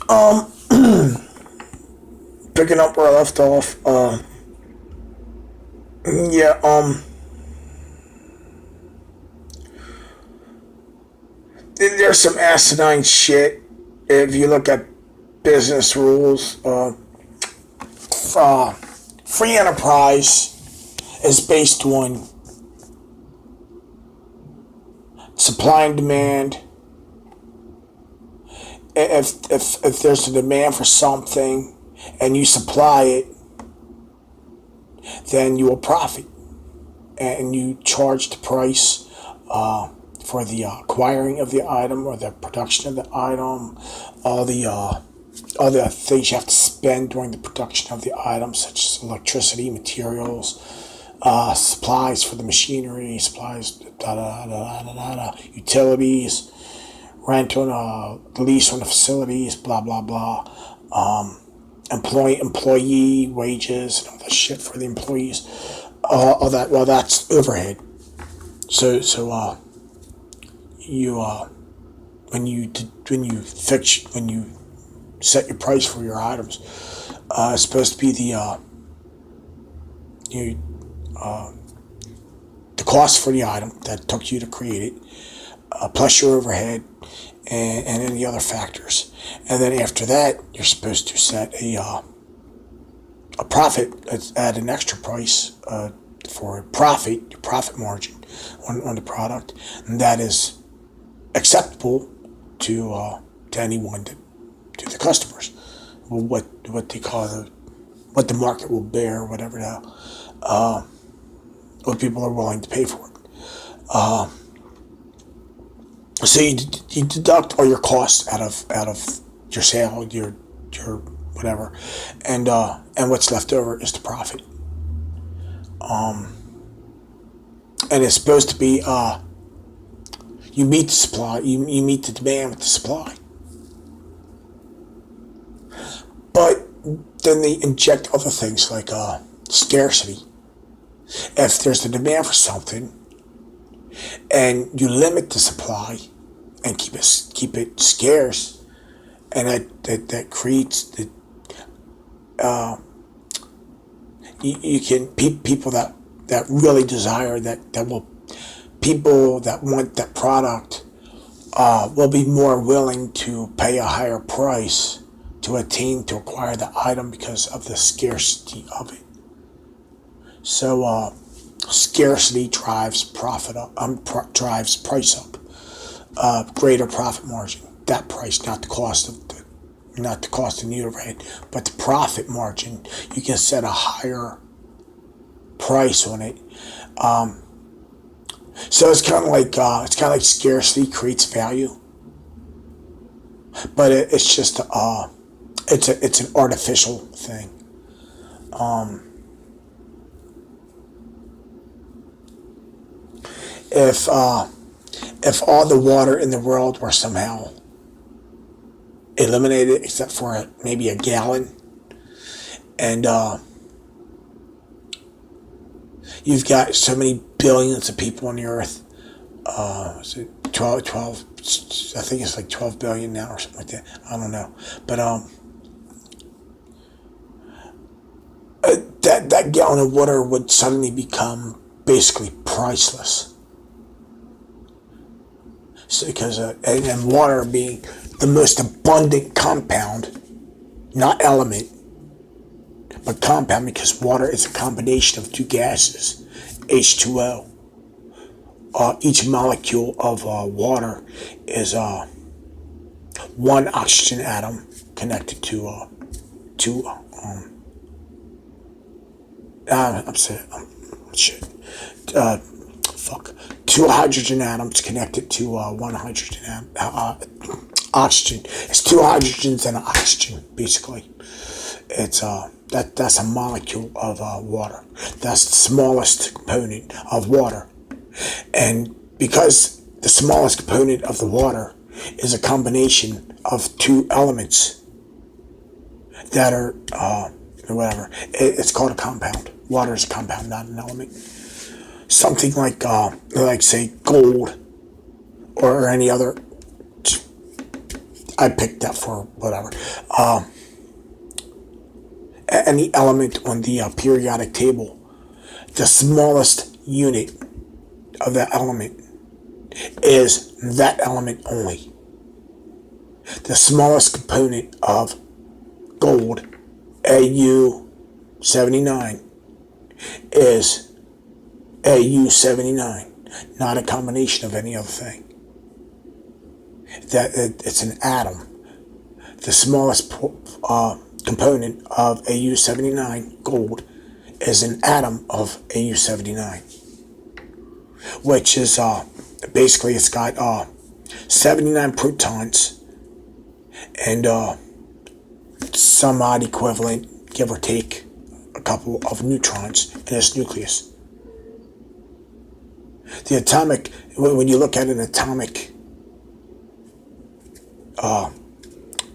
Um, Picking up where I left off. Yeah. There's some asinine shit if you look at business rules. Uh, Free enterprise is based on supply and demand. If there's a demand for something and you supply it, then you will profit and you charge the price for the acquiring of the item or the production of the item, all the other things you have to spend during the production of the item, such as electricity, materials, supplies for the machinery, supplies, utilities, rent on lease on the facilities, blah blah blah. Employee wages and all that shit for the employees. All that, well, that's overhead. So you when you set your price for your items, it's supposed to be you the cost for the item that took you to create it, plus your overhead and any other factors. And then after that, you're supposed to set a profit at an extra price for profit, your profit margin on the product, and that is acceptable to anyone, to the customers. What they call what the market will bear, whatever now, what people are willing to pay for it. So you deduct all your costs out of your sale, your whatever, and what's left over is the profit. And it's supposed to be you meet the supply, you meet the demand with the supply. But then they inject other things like scarcity. If there's a demand for something and you limit the supply and keep it scarce, and that creates the you can people that really desire that will people that want that product will be more willing to pay a higher price to acquire the item because of the scarcity of it. So scarcity drives profit up, drives price up, greater profit margin. That price, not the cost of the overhead, but the profit margin. You can set a higher price on it. So it's kind of like scarcity creates value, but it's just it's an artificial thing. If if all the water in the world were somehow eliminated except for maybe a gallon, and you've got so many billions of people on the earth. Is it 12, I think it's like 12 billion now or something like that. I don't know. But that gallon of water would suddenly become basically priceless. So because and water being the most abundant compound, not element, but compound, because water is a combination of two gases, H2O. Each molecule of water is one oxygen atom connected to two. I'm saying, shit. Fuck. Two hydrogen atoms connected to one hydrogen atom. Oxygen. It's two hydrogens and an oxygen, basically. It's that's a molecule of water. That's the smallest component of water. And because the smallest component of the water is a combination of two elements that are whatever, it's called a compound. Water is a compound, not an element. Something like say gold or any other I picked that for whatever. Any element on the periodic table, the smallest unit of that element is that element only. The smallest component of gold, AU79, is AU79, not a combination of any other thing. It's an atom. The smallest component of AU79 gold is an atom of AU79, which is basically it's got 79 protons and some odd equivalent, give or take, a couple of neutrons in its nucleus. The atomic, when you look at an atomic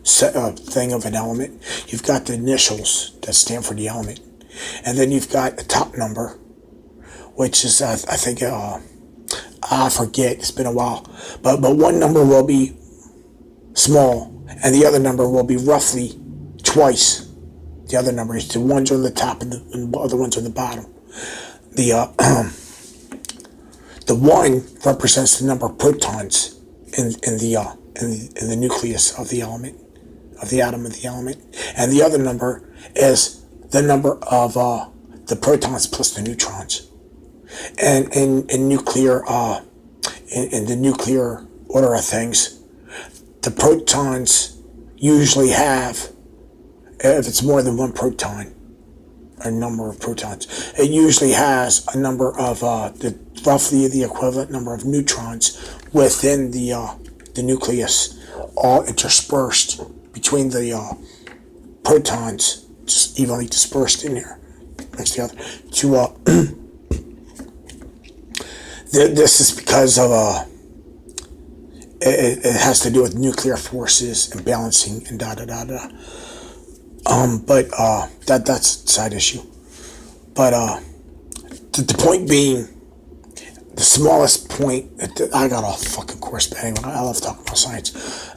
thing of an element, you've got the initials that stand for the element, and then you've got a top number, which is I think I forget, it's been a while, but one number will be small and the other number will be roughly twice the other number. The ones on the top and the other ones on the bottom. The one represents the number of protons in the nucleus of the element, of the atom of the element, and the other number is the number of the protons plus the neutrons. And in nuclear, in the nuclear order of things, the protons usually have, if it's more than one proton, a number of protons, it usually has a number of roughly the equivalent number of neutrons within the nucleus, all interspersed between the protons, just evenly dispersed in there next to the other. This is because of it has to do with nuclear forces and balancing and but that's a side issue. But the point being, the smallest point, I got off fucking course, but anyway, I love talking about science.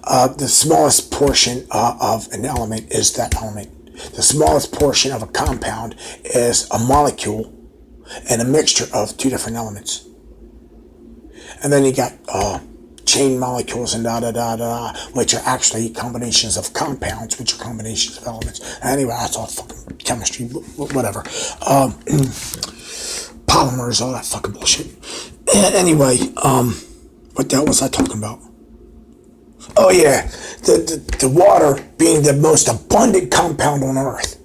The smallest portion of an element is that element. The smallest portion of a compound is a molecule and a mixture of two different elements. And then you got chain molecules and which are actually combinations of compounds, which are combinations of elements. Anyway, that's all fucking chemistry, whatever. Polymers, all that fucking bullshit. Anyway, what the hell was I talking about? Oh yeah, the water being the most abundant compound on Earth.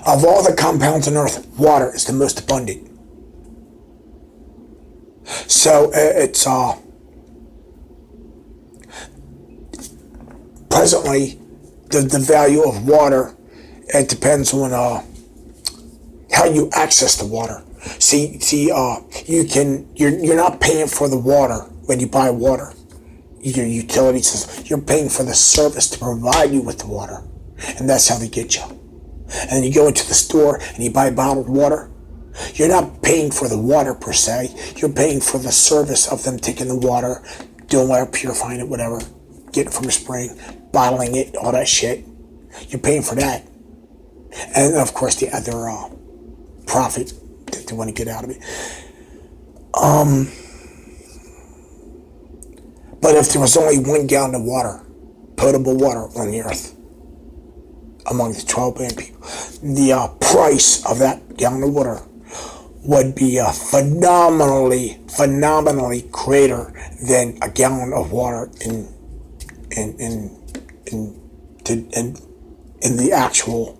Of all the compounds on Earth, water is the most abundant. So it's presently the value of water. It depends on how you access the water. See, you're not paying for the water when you buy water. Your utility says you're paying for the service to provide you with the water, and that's how they get you. And then you go into the store and you buy bottled water. You're not paying for the water per se. You're paying for the service of them taking the water, doing whatever, purifying it, whatever, getting it from a spring, bottling it, all that shit. You're paying for that. And of course the other profit that they want to get out of it. But if there was only 1 gallon of water, potable water on the earth, among the 12 billion people, the price of that gallon of water would be phenomenally greater than a gallon of water in the actual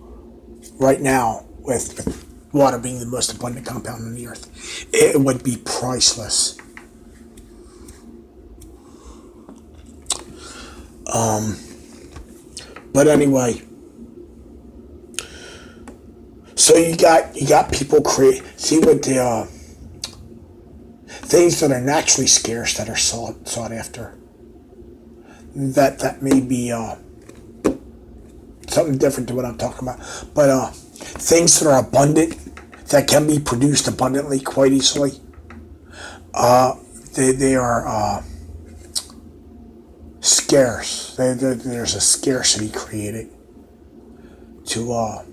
right now, with water being the most abundant compound on the earth. It would be priceless. But anyway, so you got people see what the things that are naturally scarce that are sought after. That may be something different to what I'm talking about. But things that are abundant, that can be produced abundantly quite easily, they are scarce. scarce. There's a scarcity created to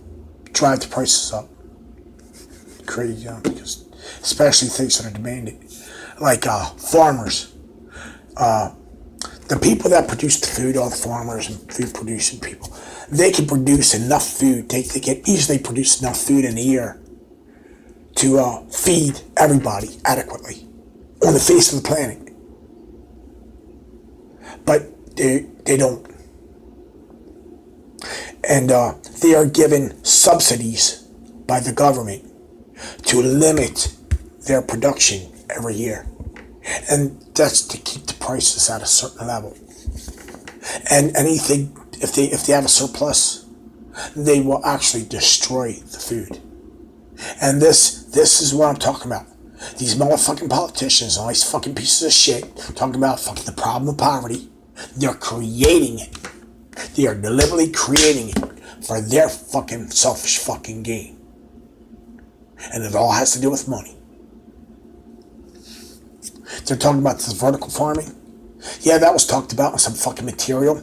drive the prices up. Crazy, because especially things that are demanded, like farmers. The people that produce the food, all the farmers and food producing people, they can produce enough food. They can easily produce enough food in a year to feed everybody adequately on the face of the planet. But they don't. And they are given subsidies by the government to limit their production every year. And that's to keep the prices at a certain level. And anything, if they have a surplus, they will actually destroy the food. And this is what I'm talking about. These motherfucking politicians, all these fucking pieces of shit, talking about fucking the problem of poverty. They're creating it. They are deliberately creating it for their fucking selfish fucking gain. And it all has to do with money. They're talking about this vertical farming. Yeah, that was talked about in some fucking material.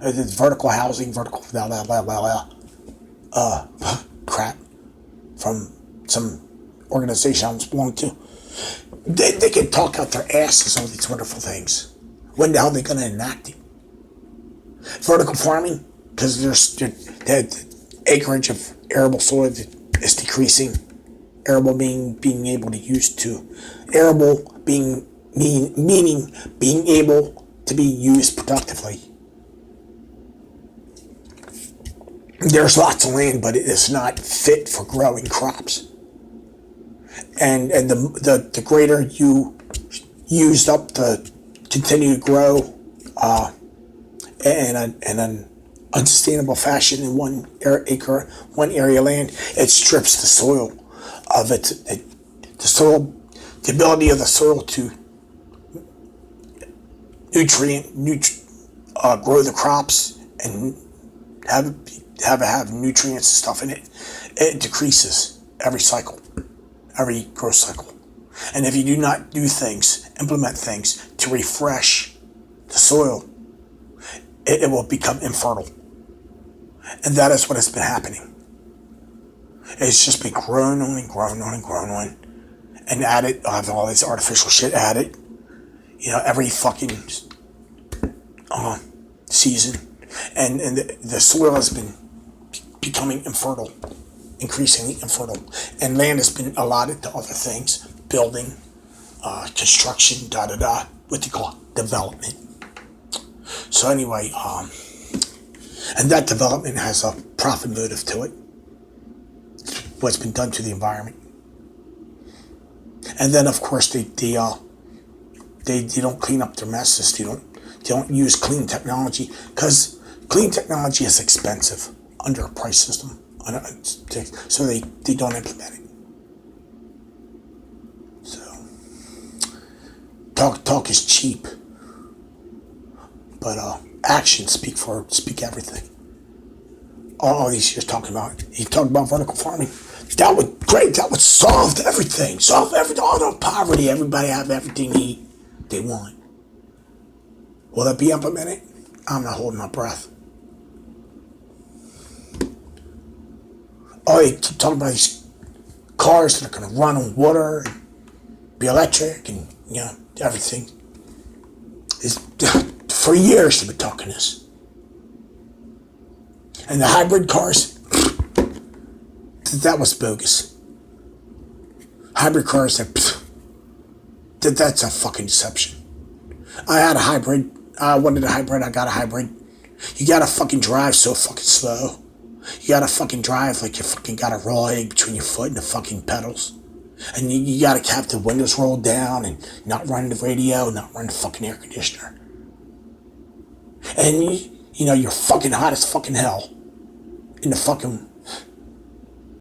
It's vertical housing, vertical blah blah blah blah blah. Crap from some organization I was belonging to. They can talk out their asses all these wonderful things. When the hell are they going to enact it? Vertical farming, because the acreage of arable soil is decreasing. Arable being able to use to arable meaning being able to be used productively. There's lots of land, but it is not fit for growing crops. And the greater you used up to continue to grow in an unsustainable fashion in one area of land, it strips the soil of the ability of the soil to grow the crops and have nutrients and stuff in it. It decreases every cycle, every growth cycle. And if you do not implement things to refresh the soil, it will become infertile. And that is what has been happening. It's just been growing on and growing on and growing on. And added, I have all this artificial shit added. Every fucking season. And the soil has been becoming infertile. Increasingly infertile. And land has been allotted to other things. Building, construction, what they call development. So anyway, and that development has a profit motive to it. What's been done to the environment. And then of course they don't clean up their messes. They don't use clean technology, because clean technology is expensive under a price system. So they don't implement it. So talk is cheap, but actions speak everything. All these years talking about vertical farming. That would solve everything. All the poverty. Everybody have everything they want. Will that be implemented? I'm not holding my breath. They keep talking about these cars that are going to run on water, and be electric, and everything. For years they've been talking this. And the hybrid cars, that was bogus. Hybrid cars, that's a fucking deception. I had a hybrid. I wanted a hybrid. I got a hybrid. You gotta fucking drive so fucking slow. You gotta fucking drive like you fucking got a raw egg between your foot and the fucking pedals. And you gotta have the windows rolled down and not run the radio, not run the fucking air conditioner. And you're fucking hot as fucking hell in the fucking